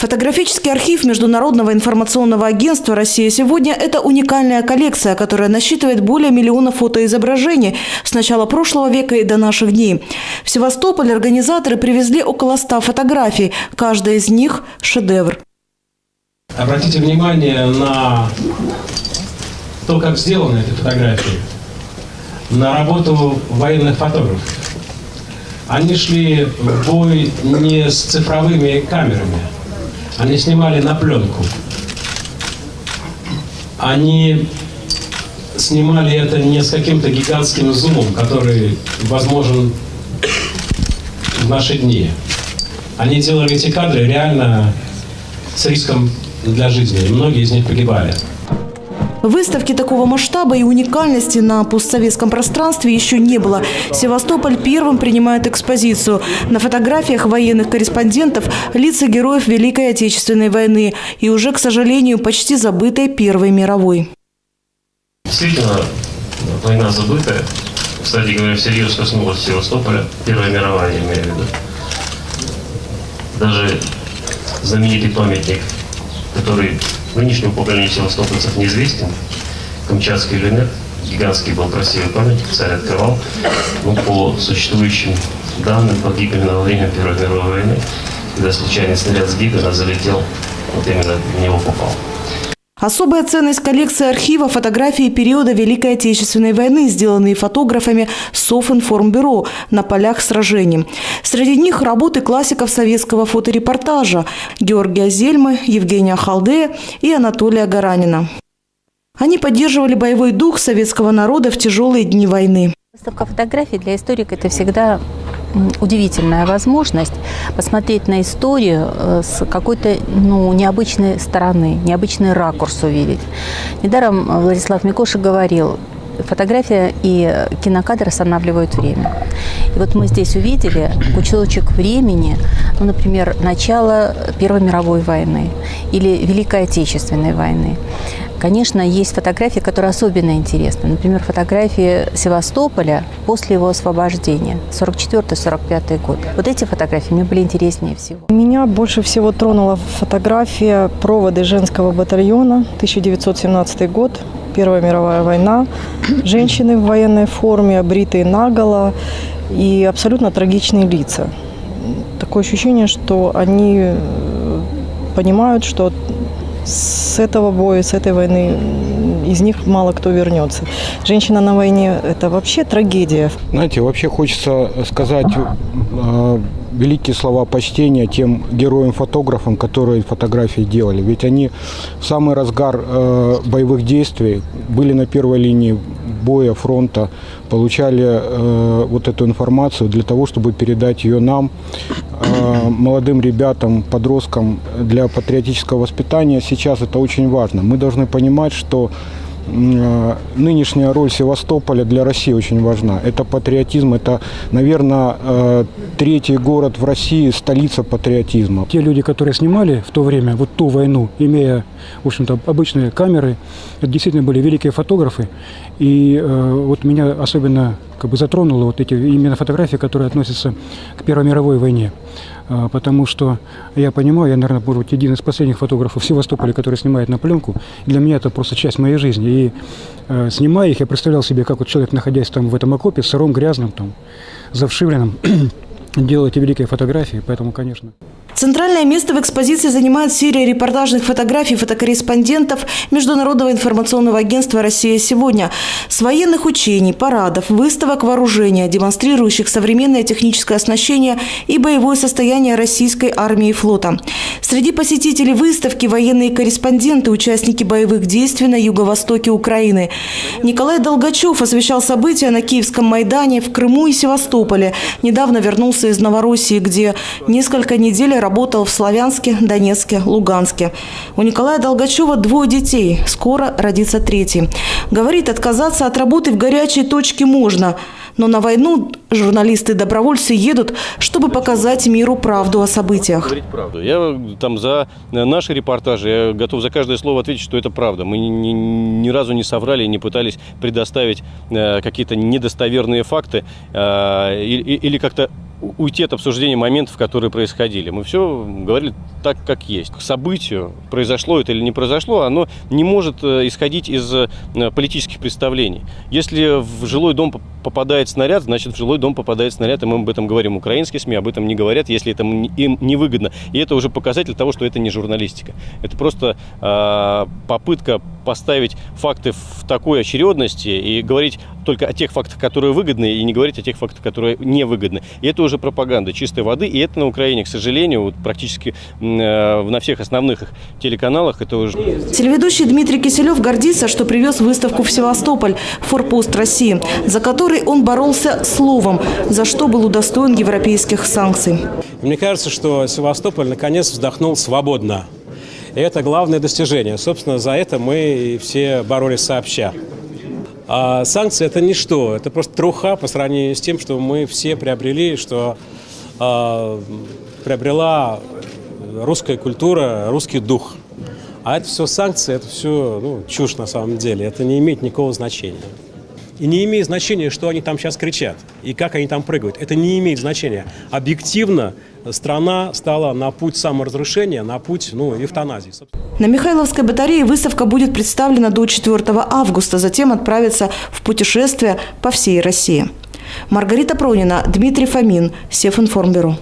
Фотографический архив Международного информационного агентства «Россия сегодня» – это уникальная коллекция, которая насчитывает более миллиона фотоизображений с начала прошлого века и до наших дней. В Севастополь организаторы привезли около 100 фотографий. Каждая из них – шедевр. Обратите внимание на то, как сделаны эти фотографии, на работу военных фотографов. Они шли в бой не с цифровыми камерами. Они снимали на пленку. Они снимали это не с каким-то гигантским зумом, который возможен в наши дни. Они делали эти кадры реально с риском для жизни. И многие из них погибали. Выставки такого масштаба и уникальности на постсоветском пространстве еще не было. Севастополь первым принимает экспозицию. На фотографиях военных корреспондентов лица героев Великой Отечественной войны и уже, к сожалению, почти забытой Первой мировой. Действительно, война забытая. Кстати говоря, всерьез коснулась Севастополя. Первая мировая, я имею в виду. Даже знаменитый памятник, который нынешнему поколению севастопольцев неизвестен, Камчатский люнет, гигантский был красивый памятник, царь открывал, но по существующим данным погиб именно во время Первой мировой войны, когда случайный снаряд с Гитлера залетел, вот именно в него попал. Особая ценность коллекции архива – фотографии периода Великой Отечественной войны, сделанные фотографами Софинформбюро на полях сражений. Среди них работы классиков советского фоторепортажа Георгия Зельмы, Евгения Халдея и Анатолия Гаранина. Они поддерживали боевой дух советского народа в тяжелые дни войны. Выставка фотографий для историка – это всегда удивительная возможность посмотреть на историю с какой-то необычной стороны, необычный ракурс увидеть. Недаром Владислав Микоша говорил, фотография и кинокадр останавливают время. И вот мы здесь увидели кусочек времени, например, начало Первой мировой войны или Великой Отечественной войны. Конечно, есть фотографии, которые особенно интересны. Например, фотографии Севастополя после его освобождения, 1944-1945 год. Вот эти фотографии мне были интереснее всего. Меня больше всего тронула фотография «Проводы женского батальона», 1917 год, Первая мировая война. Женщины в военной форме, обритые наголо и абсолютно трагичные лица. Такое ощущение, что они понимают, что с этого боя, с этой войны из них мало кто вернется. Женщина на войне – это вообще трагедия. Знаете, вообще хочется сказать великие слова почтения тем героям-фотографам, которые фотографии делали. Ведь они в самый разгар боевых действий были на первой линии боя, фронта, получали вот эту информацию для того, чтобы передать ее нам, молодым ребятам, подросткам для патриотического воспитания. Сейчас это очень важно. Мы должны понимать, что нынешняя роль Севастополя для России очень важна. Это патриотизм, это, наверное, третий город в России, столица патриотизма. Те люди, которые снимали в то время, вот ту войну, имея, в общем-то, обычные камеры, это действительно были великие фотографы. И вот меня особенно затронуло вот эти именно фотографии, которые относятся к Первой мировой войне. Потому что я понимаю, я, наверное, может быть, один из последних фотографов в Севастополе, который снимает на пленку. Для меня это просто часть моей жизни. И снимая их, я представлял себе, как вот человек, находясь там в этом окопе, сыром, грязным, там, завшивленным, делал эти великие фотографии, поэтому, конечно. Центральное место в экспозиции занимает серия репортажных фотографий фотокорреспондентов Международного информационного агентства «Россия сегодня». С военных учений, парадов, выставок вооружения, демонстрирующих современное техническое оснащение и боевое состояние российской армии и флота. Среди посетителей выставки военные корреспонденты, участники боевых действий на юго-востоке Украины. Николай Долгачев освещал события на Киевском Майдане, в Крыму и Севастополе. Недавно вернулся из Новороссии, где несколько недель работал в Славянске, Донецке, Луганске. У Николая Долгачева 2 детей. Скоро родится 3-й. Говорит, отказаться от работы в горячей точке можно. Но на войну журналисты-добровольцы едут, чтобы показать миру правду о событиях. Говорить правду. Я там за наши репортажи, я готов за каждое слово ответить, что это правда. Мы ни разу не соврали, не пытались предоставить какие-то недостоверные факты или как-то уйти от обсуждения моментов, которые происходили. Мы все говорили так, как есть. К событию, произошло это или не произошло, оно не может исходить из политических представлений. Если в жилой дом попадает снаряд, значит в жилой дом попадает снаряд, и мы об этом говорим. Украинские СМИ об этом не говорят, если это им невыгодно. И это уже показатель того, что это не журналистика. Это просто попытка поставить факты в такой очередности и говорить только о тех фактах, которые выгодны, и не говорить о тех фактах, которые невыгодны. И это уже пропаганда чистой воды, и это на Украине, к сожалению, вот практически на всех основных телеканалах это уже... Телеведущий Дмитрий Киселев гордится, что привез выставку в Севастополь «Форпост России», за который он боролся словом, за что был удостоен европейских санкций. Мне кажется, что Севастополь наконец вздохнул свободно. И это главное достижение. Собственно, за это мы все боролись сообща. А санкции – это ничто, это просто труха по сравнению с тем, что мы все приобрели, что приобрела русская культура, русский дух. А это все санкции, это все чушь на самом деле, это не имеет никакого значения. И не имеет значения, что они там сейчас кричат и как они там прыгают. Это не имеет значения. Объективно страна стала на путь саморазрушения, на путь эвтаназии. На Михайловской батарее выставка будет представлена до 4 августа, затем отправится в путешествие по всей России. Маргарита Пронина, Дмитрий Фомин, Севинформбюро.